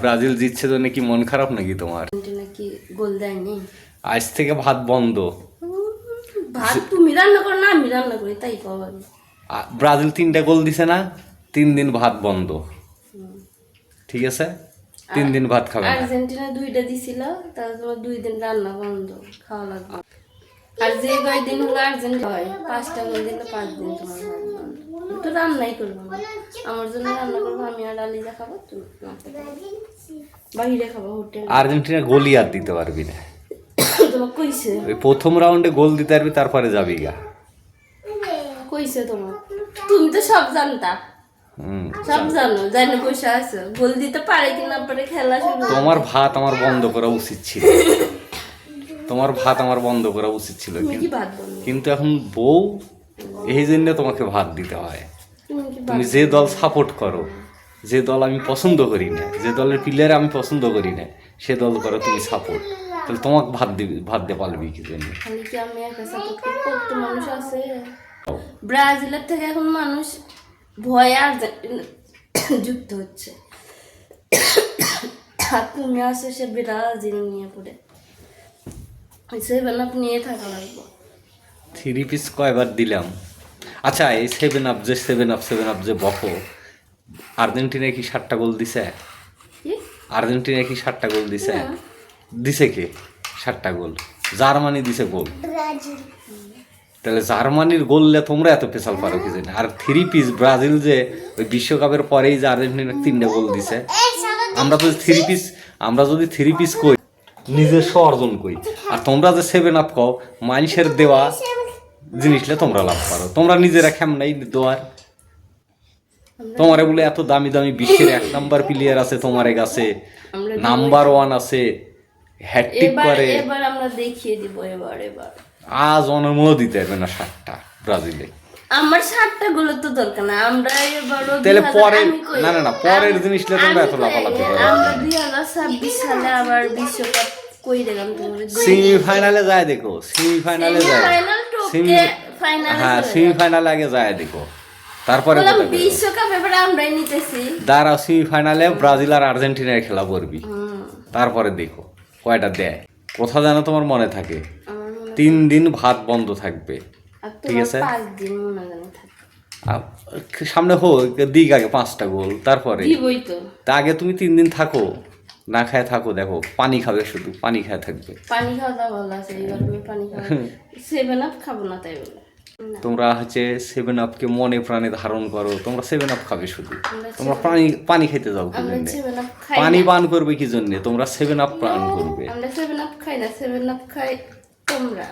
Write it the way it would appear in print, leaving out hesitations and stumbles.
Brazil জিতছে তো নাকি মন খারাপ নাকি তোমার? নাকি গোল দেয়নি, আজ থেকে ভাত বন্ধ। ভাত তুমি রান্না করো না আমি রান্না করি তাই পাবো। ব্রাজিল 3টা গোল দিছে না, 3 দিন ভাত বন্ধ, ঠিক আছে? 3 দিন ভাত খাবে না। আর্জেন্টিনা 2টা দিছিল, তাহলে তোমার 2 দিন রান্না বন্ধ, খাওয়া লাগবে। আর যে কয়দিন হলো আর্জেন্টিনা হয় 5টা গোল দিলে 5 দিন তোমার ভাত বন্ধ। আমি তো রান্নাই করবো না, আমার জন্য রান্না করবো, আমি আর আলিজা খাবো, তুমি বাহিরে খাবো হোটেল। আর্জেন্টিনা গোলই আর দিতে পারবি না। তোমাকে কইছে ওই প্রথম রাউন্ডে গোল দিতে পারবি, তারপরে যাবি গা। কইছে তোমার, তুমি তো সব জানতা, সব জানো, জানো বসে আছো, গোল দিতে পারে কি না পারে খেলা শুরু। তোমার ভাত আমার বন্ধ করা উচিত ছিল, তোমার ভাত আমার বন্ধ করা উচিত ছিল, কিন্তু এখন বউ, এই জন্য তোমাকে ভাত দিতে হয়। তুমি যে দল সাপোর্ট করো, যে দল আমি পছন্দ করি না, যে দলের প্লেয়ার আমি পছন্দ করি না, সে দল করো তুমি সাপোর্ট, তাহলে তোমাকে ভাত দিয়ে পালবি কি জন্য? কি আমি একা সাপোর্ট করি? কত মানুষ আছে ব্রাজিলের থেকে, এখন মানুষ ভয়ে আর যুক্ত হচ্ছে, আর তুমি আসে সে ব্রাজিল নিয়ে পড়ে, সেভেন আপ নিয়ে থাকা লাগবে। 3 পিস কয়বার দিলাম? আচ্ছা, এই 7 আপ যে বকো, আর্জেন্টিনা কি 7টা গোল দিছে? আর্জেন্টিনা কি 7টা গোল দিছে? দিছে কে 7টা গোল? জার্মানি দিছে গোল। তাহলে জার্মানির গোললে তোমরা এত পেশাল পারো কি জানি? আর 3 পিস ব্রাজিল যে ওই বিশ্বকাপের পরেই যে আর্জেন্টিনা 3টা গোল দিছে, আমরা যদি 3 পিস কই, নিজস্ব অর্জন কই, আর তোমরা যে 7 আপ কও, মানুষের দেওয়া জিনিসটা তোমরা লাভ পারো। তোমরা নিজেরা কেমনাই দোয়ার, তোমারে বলে এত দামি দামি বিশ্বের 1 নাম্বার প্লেয়ার আছে তোমার কাছে, নাম্বার 1 আছে, হ্যাটট্রিক করে। এবার আমরা দেখিয়ে দিব, এবার আজ অনমও দিতে পারবে না 7টা ব্রাজিলে। আমার 7টা গোল তো দরকার না, আমরা এবারও তাহলে পরে না পরের জিনিসটা তোমরা এত লাফালাফি করো। আমরা 2026 সালে আবার বিশ্বকাপ কই দিলাম, তোমাদের সেমিফাইনালে যায় দেখো, সেমিফাইনালে যায়, হ্যাঁ সেমিফাইনালে আগে যায় দেখো, তারপরে বিশ্বকাপ এবারে আমরাই নিতেছি। দাঁড়াও, সেমিফাইনালে ব্রাজিল আর আর্জেন্টিনার খেলা করবি, তারপরে দেখো কয়টা দেয়। কথা জানো তোমার মনে থাকে, 3 দিন ভাত বন্ধ থাকবে, ঠিক আছে? 5 দিন মনে জানি থাকে, সামনে হোক দিক আগে 5টা গোল, তারপরে দিবই তো। তা আগে তুমি 3 দিন থাকো, না খায় থাকো, দেখো পানি খাবে, শুধু পানি খায় থাকবে। পানি খাওয়া দাওয়া ভালো আছে, এই গরমে পানি খাওয়া। 7 আপ খাবো না তাই বলে। তোমরা হচ্ছে 7 আপকে মনে প্রাণে ধারণ করো, তোমরা 7 আপ খাবে শুধু, তোমরা পানি খেতে যাও কি জন্য? পানি পান করবে কি জন্য? তোমরা 7 আপ পান করবে। আমরা 7 আপ খাই না, 7 আপ খাই তোমরা।